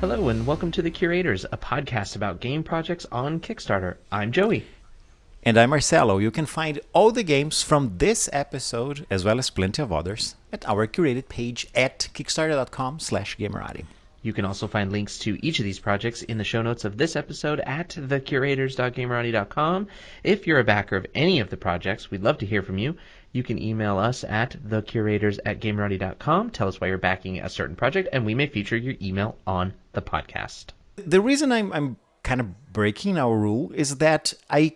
Hello and welcome to The Curators, a podcast about game projects on Kickstarter. I'm Joey. And I'm Marcelo. You can find all the games from this episode, as well as plenty of others, at our curated page at kickstarter.com/Gamerati. You can also find links to each of these projects in the show notes of this episode at thecurators.gamerati.com. If you're a backer of any of the projects, we'd love to hear from you. You can email us at thecurators@gamerati.com. Tell us why you're backing a certain project, and we may feature your email on the podcast. The reason I'm kind of breaking our rule is that I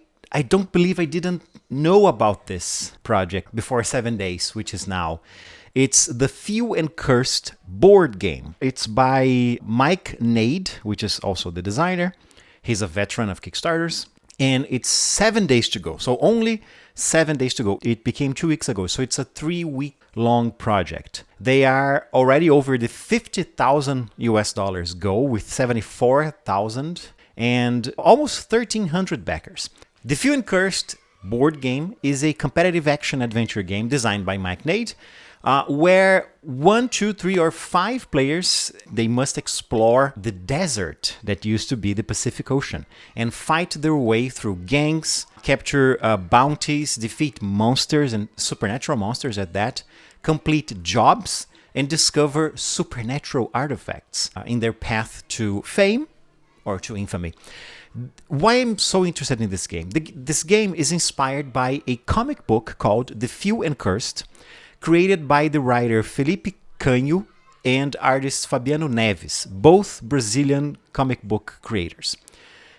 don't believe I didn't know about this project before 7 days, which is now. It's the Few and Cursed board game. It's by Mike Gnade, which is also the designer. He's a veteran of Kickstarters. And it's 7 days to go. So only 7 days to go. It became 2 weeks ago. So it's a 3-week long project. They are already over the $50,000 US goal with 74,000 and almost 1,300 backers. The Few and Cursed board game is a competitive action adventure game designed by Mike Gnade, where 1, 2, 3, or 5 players, they must explore the desert that used to be the Pacific Ocean and fight their way through gangs, capture bounties, defeat monsters and supernatural monsters at that, complete jobs, and discover supernatural artifacts in their path to fame or to infamy. Why I'm so interested in this game? This game is inspired by a comic book called The Few and Cursed, created by the writer Felipe Canho and artist Fabiano Neves, both Brazilian comic book creators.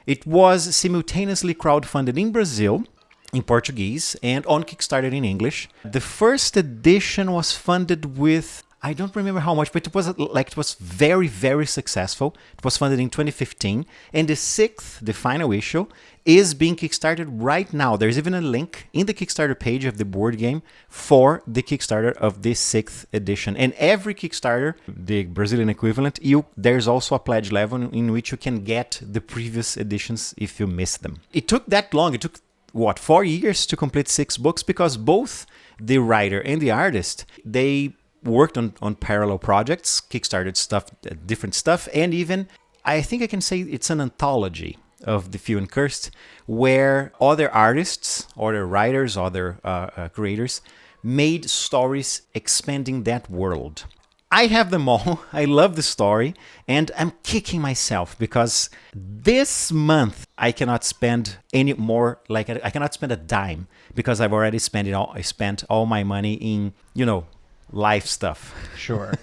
It was simultaneously crowdfunded in Brazil, in Portuguese, and on Kickstarter in English. The first edition was funded with, I don't remember how much, but it was very, very successful. It was funded in 2015, and the 6th, the final issue, is being kickstarted right now. There's even a link in the Kickstarter page of the board game for the Kickstarter of this 6th edition. And every Kickstarter, the Brazilian equivalent, there's also a pledge level in which you can get the previous editions if you miss them. It took that long. It took, 4 years to complete 6 books, because both the writer and the artist, they worked on parallel projects, Kickstarted stuff, different stuff, and even, I think I can say it's an anthology of The Few and Cursed, where other artists, other writers, other creators made stories expanding that world. I have them all. I love the story, and I'm kicking myself because this month I cannot spend any more. Like, I cannot spend a dime because I've already spent it all. I spent all my money in, life stuff. Sure.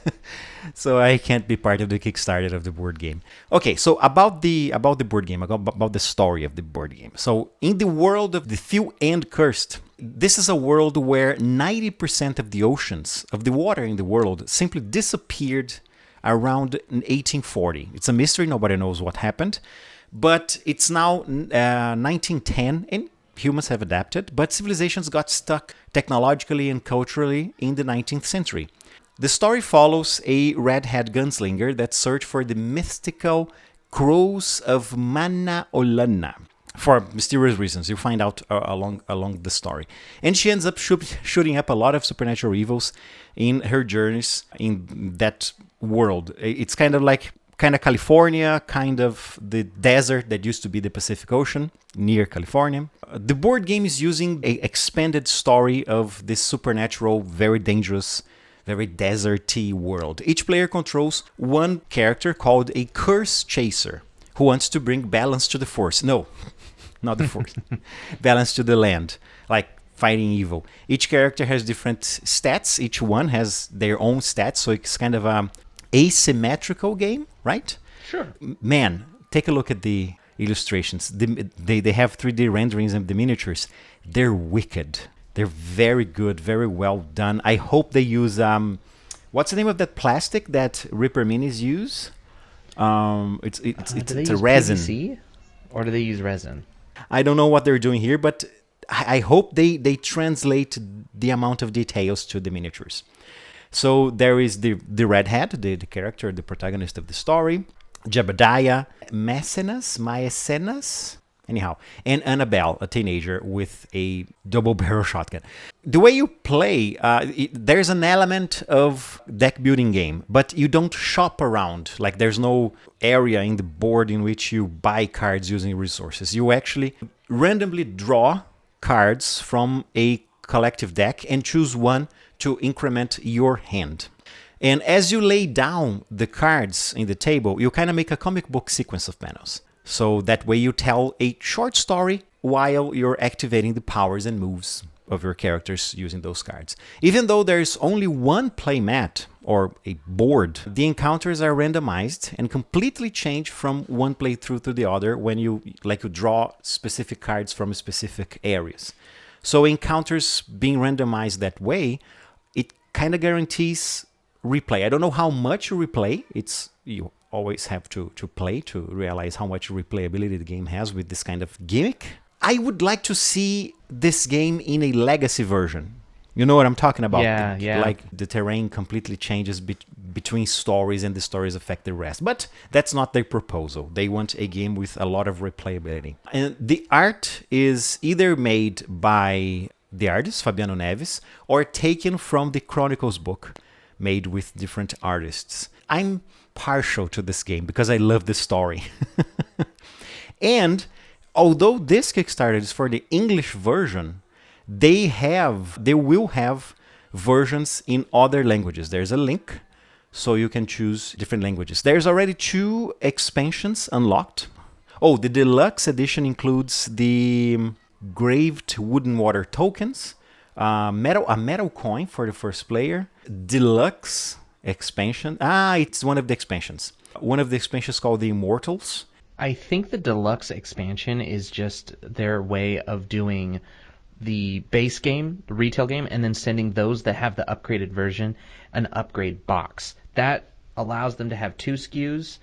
So I can't be part of the Kickstarter of the board game. Okay, so about the board game, about the story of the board game. So in the world of The Few and Cursed, this is a world where 90% of the oceans, of the water in the world, simply disappeared around 1840. It's a mystery, nobody knows what happened. But it's now 1910, and humans have adapted, but civilizations got stuck technologically and culturally in the 19th century. The story follows a red-haired gunslinger that search for the mystical crows of Mana Olana for mysterious reasons. You find out along the story. And she ends up shooting up a lot of supernatural evils in her journeys in that world. It's kind of California, kind of the desert that used to be the Pacific Ocean near California. The board game is using an expanded story of this supernatural, very dangerous, very deserty world. Each player controls one character called a Curse Chaser, who wants to bring balance to the force. No, not the force. Balance to the land, like fighting evil. Each character has different stats. Each one has their own stats, so it's kind of a asymmetrical game, right? Sure. Man, take a look at the illustrations. They have 3D renderings of the miniatures. They're wicked. They're very good, very well done. I hope they use what's the name of that plastic that Ripper Minis use? It's a resin. PVC, or do they use resin? I don't know what they're doing here, but I hope they translate the amount of details to the miniatures. So there is the Red Hat, the character, the protagonist of the story. Jebediah, Maecenas, Anyhow, and Annabelle, a teenager with a double barrel shotgun. The way you play, there's an element of deck building game, but you don't shop around. Like there's no area in the board in which you buy cards using resources. You actually randomly draw cards from a collective deck and choose one to increment your hand. And as you lay down the cards in the table, you kind of make a comic book sequence of panels. So that way you tell a short story while you're activating the powers and moves of your characters using those cards. Even though there's only one playmat or a board, the encounters are randomized and completely change from one playthrough to the other when you draw specific cards from specific areas. So encounters being randomized that way, it kind of guarantees replay. I don't know how much you replay. You always have to play to realize how much replayability the game has with this kind of gimmick. I would like to see this game in a legacy version. You know what I'm talking about? Yeah. Like the terrain completely changes between stories and the stories affect the rest. But that's not their proposal. They want a game with a lot of replayability. And the art is either made by the artist, Fabiano Neves, or taken from the Chronicles book, made with different artists. I'm partial to this game because I love the story. And although this Kickstarter is for the English version, they will have versions in other languages. There's a link, so you can choose different languages. There's already 2 expansions unlocked. Oh, the deluxe edition includes the graved wooden water tokens, a metal coin for the first player, deluxe expansion. It's one of the expansions. One of the expansions called the Immortals. I think the deluxe expansion is just their way of doing the base game, the retail game, and then sending those that have the upgraded version an upgrade box. That allows them to have 2 SKUs,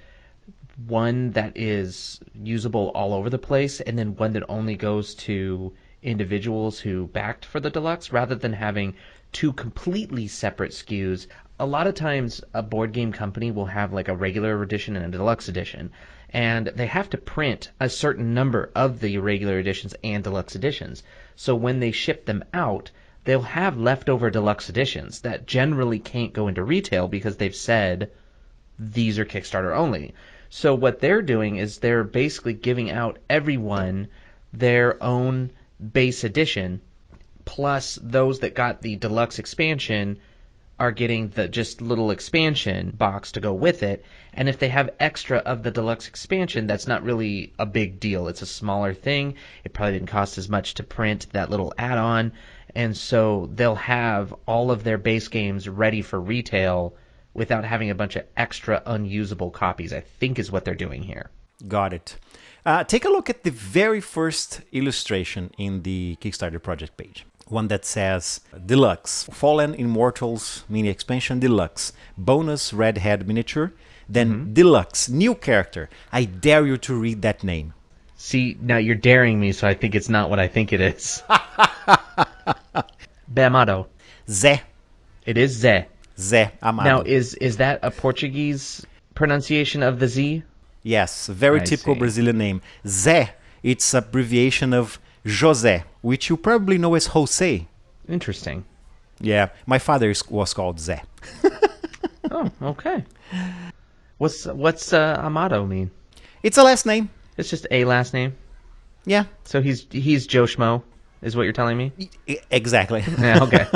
one that is usable all over the place, and then one that only goes to individuals who backed for the deluxe, rather than having 2 completely separate SKUs. A lot of times a board game company will have like a regular edition and a deluxe edition, and they have to print a certain number of the regular editions and deluxe editions. So when they ship them out, they'll have leftover deluxe editions that generally can't go into retail because they've said these are Kickstarter only. So what they're doing is they're basically giving out everyone their own base edition, plus those that got the deluxe expansion are getting the just little expansion box to go with it. And if they have extra of the deluxe expansion, that's not really a big deal. It's a smaller thing. It probably didn't cost as much to print that little add-on. And so they'll have all of their base games ready for retail without having a bunch of extra unusable copies, I think is what they're doing here. Got it. Take a look at the very first illustration in the Kickstarter project page. One that says Deluxe, Fallen Immortals Mini Expansion Deluxe, Bonus Redhead Miniature, then Deluxe, New Character. I dare you to read that name. See, now you're daring me, so I think it's not what I think it is. Amado. Zé. It is Zé. Zé Amado. Now, is that a Portuguese pronunciation of the Z? Yes, very typical see. Brazilian name. Zé, it's abbreviation of José, which you probably know as José. Interesting. Yeah, my father was called Zé. Oh, okay. What's Amado mean? It's a last name. It's just a last name. Yeah. So he's Joe Schmo, is what you're telling me? Exactly. Yeah, okay.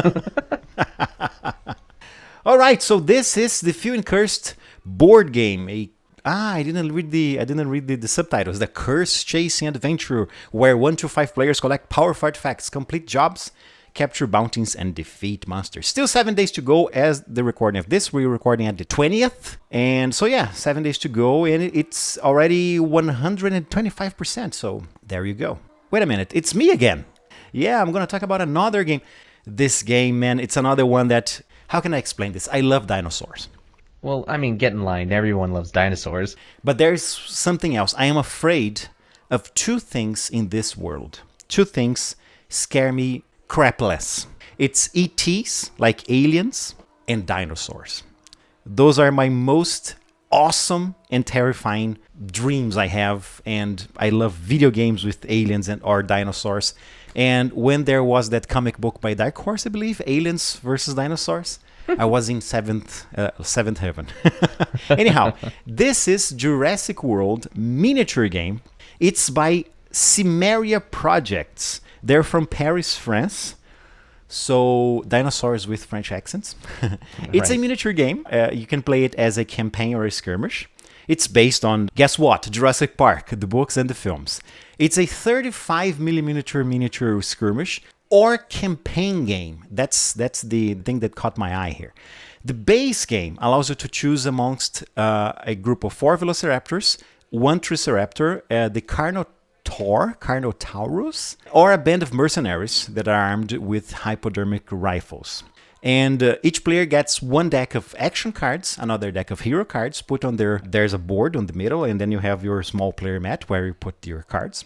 All right, so this is the Few and Cursed board game. I didn't read the subtitles. The Curse Chasing Adventure, where 1 to 5 players collect powerful artifacts, complete jobs, capture bounties, and defeat monsters. Still 7 days to go as the recording of this. We're recording at the 20th. And so yeah, 7 days to go, and it's already 125%. So there you go. Wait a minute, it's me again. Yeah, I'm going to talk about another game. This game, man, it's another one that... How can I explain this? I love dinosaurs. Well, I mean, get in line. Everyone loves dinosaurs. But there's something else. I am afraid of 2 things in this world. 2 things scare me crapless. It's ETs, like aliens, and dinosaurs. Those are my most awesome and terrifying dreams I have, and I love video games with aliens and or dinosaurs. And when there was that comic book by Dark Horse, I believe, Aliens versus Dinosaurs, I was in seventh heaven. Anyhow, this is Jurassic World Miniature Game. It's by Cimmeria Projects. They're from Paris, France. So dinosaurs with French accents. It's a miniature game. You can play it as a campaign or a skirmish. It's based on, guess what? Jurassic Park, the books and the films. It's a 35 millimeter miniature skirmish or campaign game. That's the thing that caught my eye here. The base game allows you to choose amongst a group of 4 velociraptors, 1 triceraptor, the Carnotaurus, or a band of mercenaries that are armed with hypodermic rifles. And each player gets 1 deck of action cards, another deck of hero cards put on there. There's a board on the middle, and then you have your small player mat where you put your cards.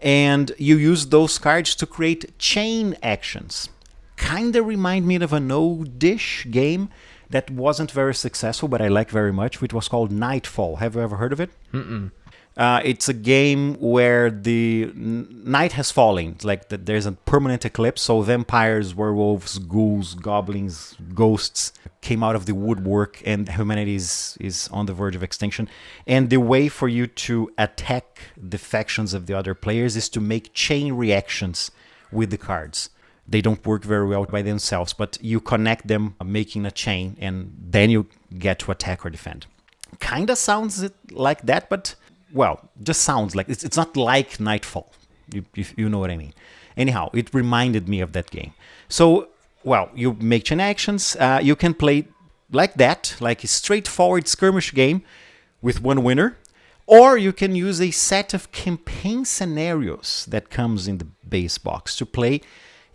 And you use those cards to create chain actions. Kinda remind me of an old-ish game that wasn't very successful, but I like very much, which was called Nightfall. Have you ever heard of it? Mm-mm. It's a game where the night has fallen, like there's a permanent eclipse, so vampires, werewolves, ghouls, goblins, ghosts came out of the woodwork, and humanity is on the verge of extinction. And the way for you to attack the factions of the other players is to make chain reactions with the cards. They don't work very well by themselves, but you connect them, making a chain, and then you get to attack or defend. Kinda sounds like that, but well, just sounds like it's not like Nightfall, if you know what I mean. Anyhow, it reminded me of that game. So, well, you make chain actions. You can play like that, like a straightforward skirmish game with 1 winner, or you can use a set of campaign scenarios that comes in the base box to play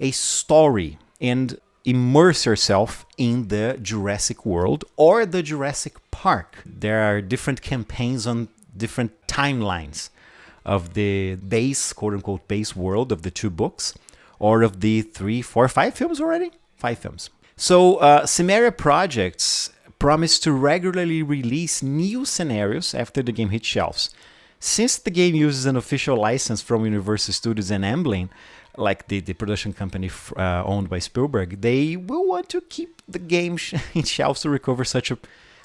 a story and immerse yourself in the Jurassic World or the Jurassic Park. There are different campaigns on different timelines of the base, quote-unquote, base world of the 2 books, or of the 3, 4, 5 films already? 5 films. So Cimmeria Projects promise to regularly release new scenarios after the game hits shelves. Since the game uses an official license from Universal Studios and Amblin, like the production company owned by Spielberg, they will want to keep the game in shelves to recover such a,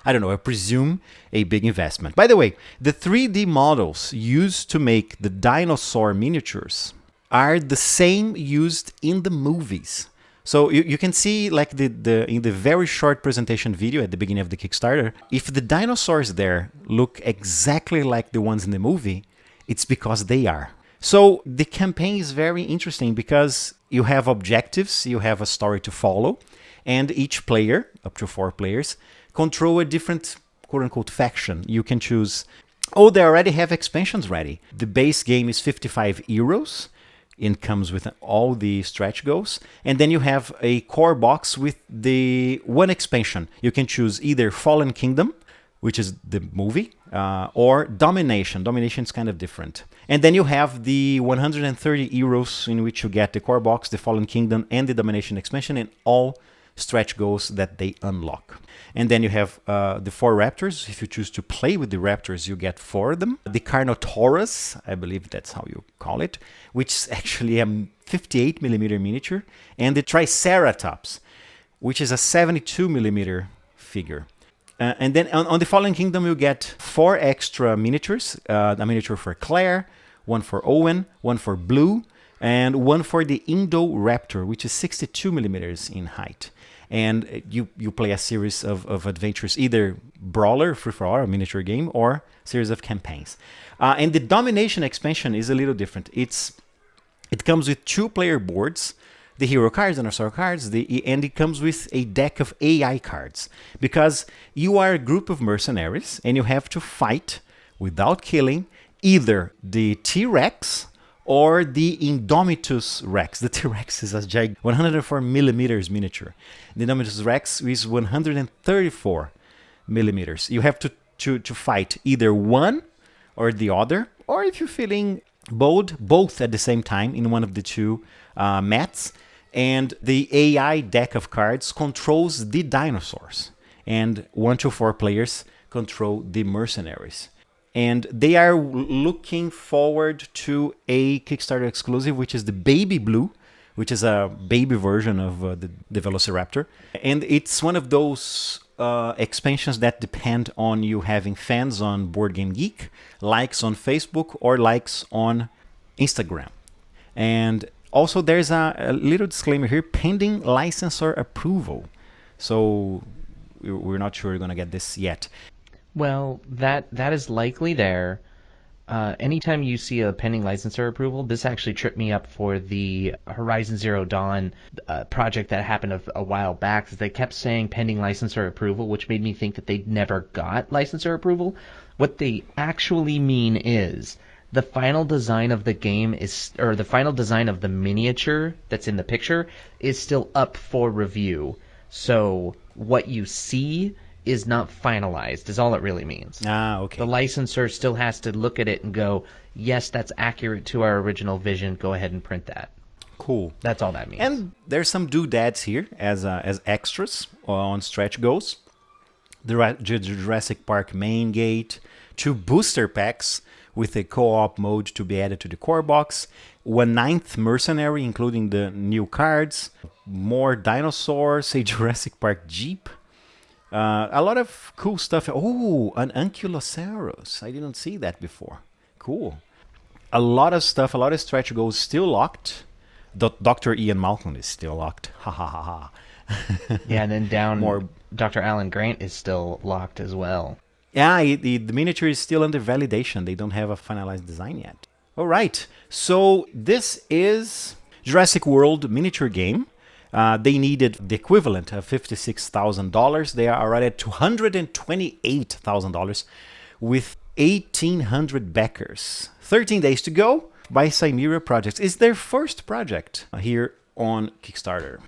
I don't know, I presume a big investment. By the way, the 3D models used to make the dinosaur miniatures are the same used in the movies. So you can see, like in the very short presentation video at the beginning of the Kickstarter, if the dinosaurs there look exactly like the ones in the movie, it's because they are. So the campaign is very interesting because you have objectives, you have a story to follow, and each player, up to 4 players, control a different quote-unquote faction. You can choose, they already have expansions ready. The base game is 55 euros. It comes with all the stretch goals. And then you have a core box with the 1 expansion. You can choose either Fallen Kingdom, which is the movie, or Domination. Domination is kind of different. And then you have the 130 euros in which you get the core box, the Fallen Kingdom, and the Domination expansion, and all stretch goals that they unlock. And then you have the 4 raptors. If you choose to play with the raptors, you get 4 of them. The Carnotaurus, I believe that's how you call it, which is actually a 58 millimeter miniature. And the Triceratops, which is a 72 millimeter figure. And then on the Fallen Kingdom, you get 4 extra miniatures. A miniature for Claire, 1 for Owen, 1 for Blue, and 1 for the Indoraptor, which is 62 millimeters in height. And you play a series of adventures, either brawler, free-for-all, a miniature game, or series of campaigns. And the Domination expansion is a little different. It comes with 2-player boards, the hero cards and dinosaur cards, and it comes with a deck of AI cards. Because you are a group of mercenaries, and you have to fight, without killing, either the T-Rex or the Indomitus Rex. The T-Rex is a 104 millimeters miniature. The Indomitus Rex is 134 millimeters. You have to fight either one or the other, or if you're feeling bold, both at the same time in one of the 2 mats. And the AI deck of cards controls the dinosaurs. And 1 to 4 players control the mercenaries. And they are looking forward to a Kickstarter exclusive, which is the Baby Blue, which is a baby version of the Velociraptor. And it's one of those expansions that depend on you having fans on Board Game Geek, likes on Facebook, or likes on Instagram. And also there's a little disclaimer here, pending licensor approval. So we're not sure we're going to get this yet. Well, that is likely there. Anytime you see a pending licensor approval, this actually tripped me up for the Horizon Zero Dawn project that happened a while back. They kept saying pending licensor approval, which made me think that they never got licensor approval. What they actually mean is the final design of the game is, or the final design of the miniature that's in the picture is still up for review. So what you see is not finalized, is all it really means. Okay. The licensor still has to look at it and go, yes, that's accurate to our original vision. Go ahead and print that. Cool. That's all that means. And there's some doodads here as extras on stretch goals. The Jurassic Park main gate, 2 booster packs with a co-op mode to be added to the core box, 1/9 mercenary, including the new cards, more dinosaurs, a Jurassic Park Jeep, a lot of cool stuff. Oh, an Ankylosaurus. I didn't see that before. Cool. A lot of stuff, a lot of stretch goals still locked. Dr. Ian Malcolm is still locked. Ha ha ha ha. Yeah, and then down More. Dr. Alan Grant is still locked as well. Yeah, the miniature is still under validation. They don't have a finalized design yet. All right. So this is Jurassic World Miniature Game. They needed the equivalent of $56,000. They are already at $228,000 with 1,800 backers. 13 days to go by Cimmeria Projects. It's their first project here on Kickstarter.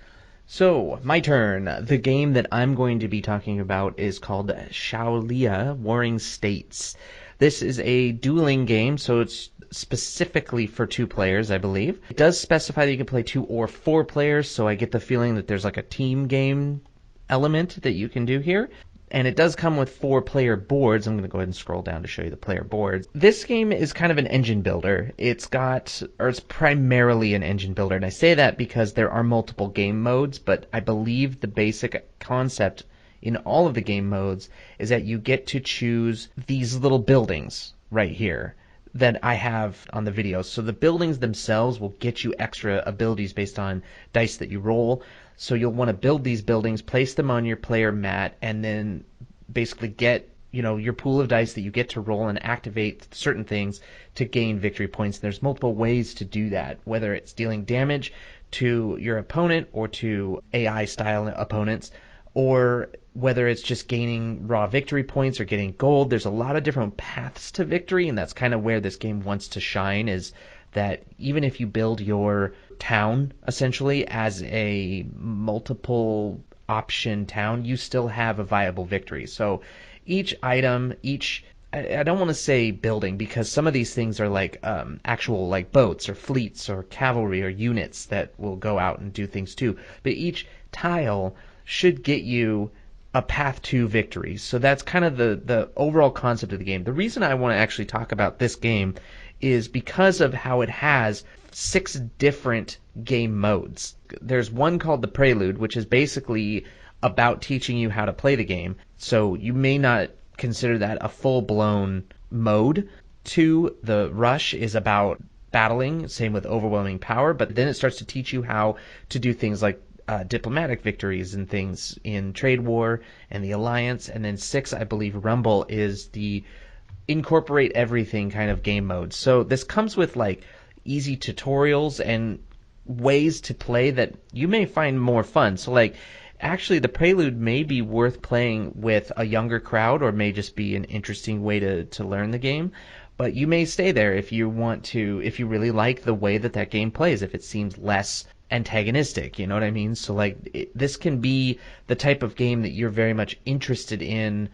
So, my turn. The game that I'm going to be talking about is called Shaolia Warring States. This is a dueling game, so it's specifically for 2 players, I believe. It does specify that you can play 2 or 4 players, so I get the feeling that there's like a team game element that you can do here. And it does come with 4-player boards. I'm going to go ahead and scroll down to show you the player boards. This game is kind of an engine builder. It's primarily an engine builder. And I say that because there are multiple game modes, but I believe the basic concept in all of the game modes is that you get to choose these little buildings right here that I have on the video. So the buildings themselves will get you extra abilities based on dice that you roll. So you'll want to build these buildings, place them on your player mat, and then basically get, your pool of dice that you get to roll and activate certain things to gain victory points. There's multiple ways to do that, whether it's dealing damage to your opponent or to AI-style opponents, or whether it's just gaining raw victory points or getting gold. There's a lot of different paths to victory, and that's kind of where this game wants to shine, is that even if you build your town essentially as a multiple option town, you still have a viable victory. So each item, I don't want to say building, because some of these things are like actual like boats or fleets or cavalry or units that will go out and do things too. But each tile should get you a path to victory. So that's kind of the overall concept of the game. The reason I want to actually talk about this game is because of how it has 6 different game modes. There's one called the Prelude, which is basically about teaching you how to play the game. So you may not consider that a full-blown mode. 2, the Rush, is about battling, same with Overwhelming Power, but then it starts to teach you how to do things like diplomatic victories and things in Trade War and the Alliance. And then 6, I believe, Rumble, is the incorporate everything kind of game mode. So this comes with like easy tutorials and ways to play that you may find more fun. So like actually the Prelude may be worth playing with a younger crowd, or may just be an interesting way to learn the game. But you may stay there if you want to, if you really like the way that game plays, if it seems less antagonistic, you know what I mean? So like this can be the type of game that you're very much interested in,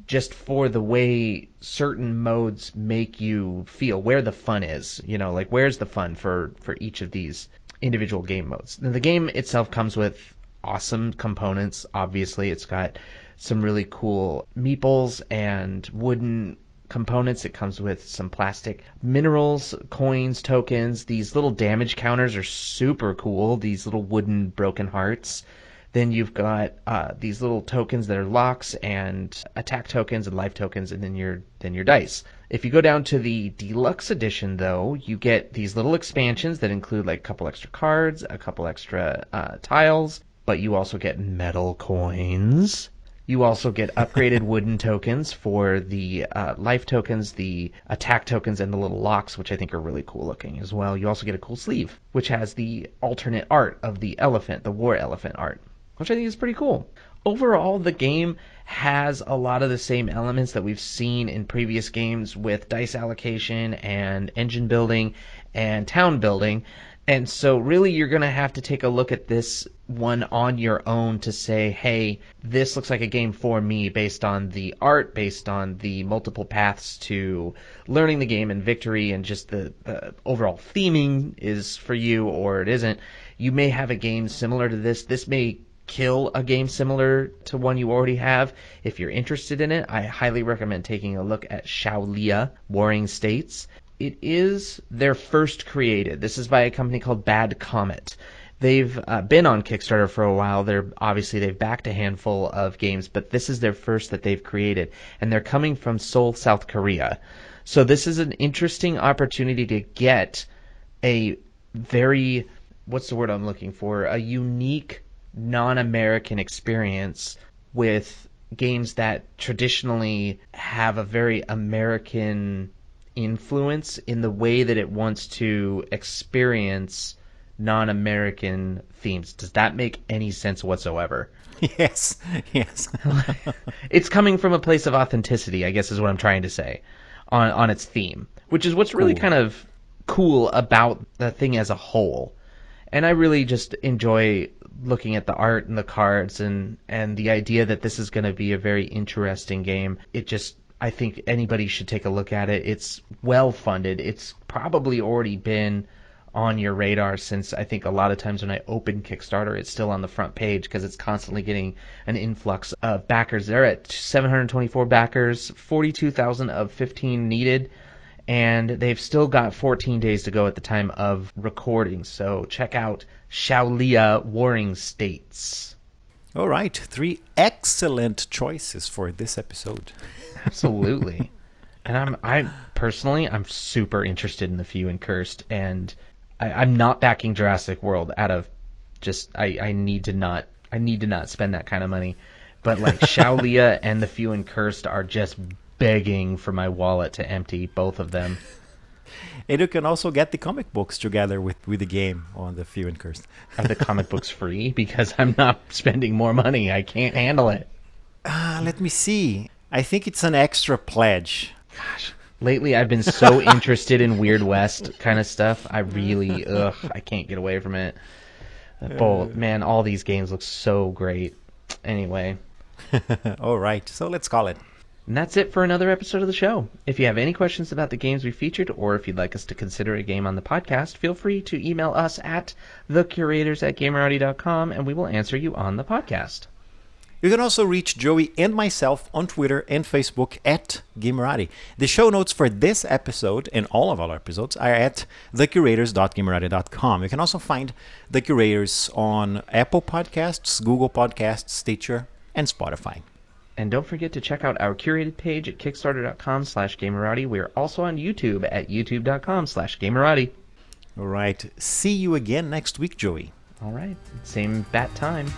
just for the way certain modes make you feel, where the fun is, like where's the fun for each of these individual game modes. Now, the game itself comes with awesome components. Obviously, it's got some really cool meeples and wooden components. It comes with some plastic minerals, coins, tokens. These little damage counters are super cool. These little wooden broken hearts. Then you've got these little tokens that are locks and attack tokens and life tokens, and then your dice. If you go down to the deluxe edition, though, you get these little expansions that include like a couple extra cards, a couple extra tiles, but you also get metal coins. You also get upgraded wooden tokens for the life tokens, the attack tokens, and the little locks, which I think are really cool looking as well. You also get a cool sleeve, which has the alternate art of the elephant, the war elephant art, which I think is pretty cool. Overall, the game has a lot of the same elements that we've seen in previous games with dice allocation and engine building and town building. And so really you're going to have to take a look at this one on your own to say, hey, this looks like a game for me based on the art, based on the multiple paths to learning the game and victory, and just the overall theming is for you or it isn't. You may have a game similar to this. This may kill a game similar to one you already have. If you're interested in it, I highly recommend taking a look at Shaolia, Warring States. It is their first created. This is by a company called Bad Comet. They've been on Kickstarter for a while. They've backed a handful of games, but this is their first that they've created, and they're coming from Seoul, South Korea. So this is an interesting opportunity to get a very, what's the word I'm looking for? A unique non-American experience with games that traditionally have a very American influence in the way that it wants to experience non-American themes. Does that make any sense whatsoever? Yes. It's coming from a place of authenticity, I guess is what I'm trying to say, on its theme, which is what's really kind of cool about the thing as a whole. And I really just enjoy looking at the art and the cards and the idea that this is going to be a very interesting game. I think anybody should take a look at it. It's well funded. It's probably already been on your radar since I think a lot of times when I open Kickstarter, it's still on the front page because it's constantly getting an influx of backers. They're at 724 backers, 42,000 of 15 needed, and they've still got 14 days to go at the time of recording. So check out Shaolia Warring States. All right, 3 excellent choices for this episode. Absolutely. And I'm personally super interested in the Few and Cursed, and I'm not backing Jurassic World out of just I need to not spend that kind of money. But like Shaolia and the Few and Cursed are just begging for my wallet to empty, both of them. And you can also get the comic books together with the game on the Few and Cursed. Are the comic books free? Because I'm not spending more money. I can't handle it. Let me see. I think it's an extra pledge. Gosh. Lately, I've been so interested in Weird West kind of stuff. I really, I can't get away from it. Man, all these games look so great. Anyway. All right, so let's call it. And that's it for another episode of the show. If you have any questions about the games we featured, or if you'd like us to consider a game on the podcast, feel free to email us at thecurators@gamerati.com, and we will answer you on the podcast. You can also reach Joey and myself on Twitter and Facebook at Gamerati. The show notes for this episode and all of our episodes are at thecurators.gamerati.com. You can also find The Curators on Apple Podcasts, Google Podcasts, Stitcher, and Spotify. And don't forget to check out our curated page at kickstarter.com/Gamerati. We are also on YouTube at youtube.com/Gamerati. All right. See you again next week, Joey. All right. Same bat time.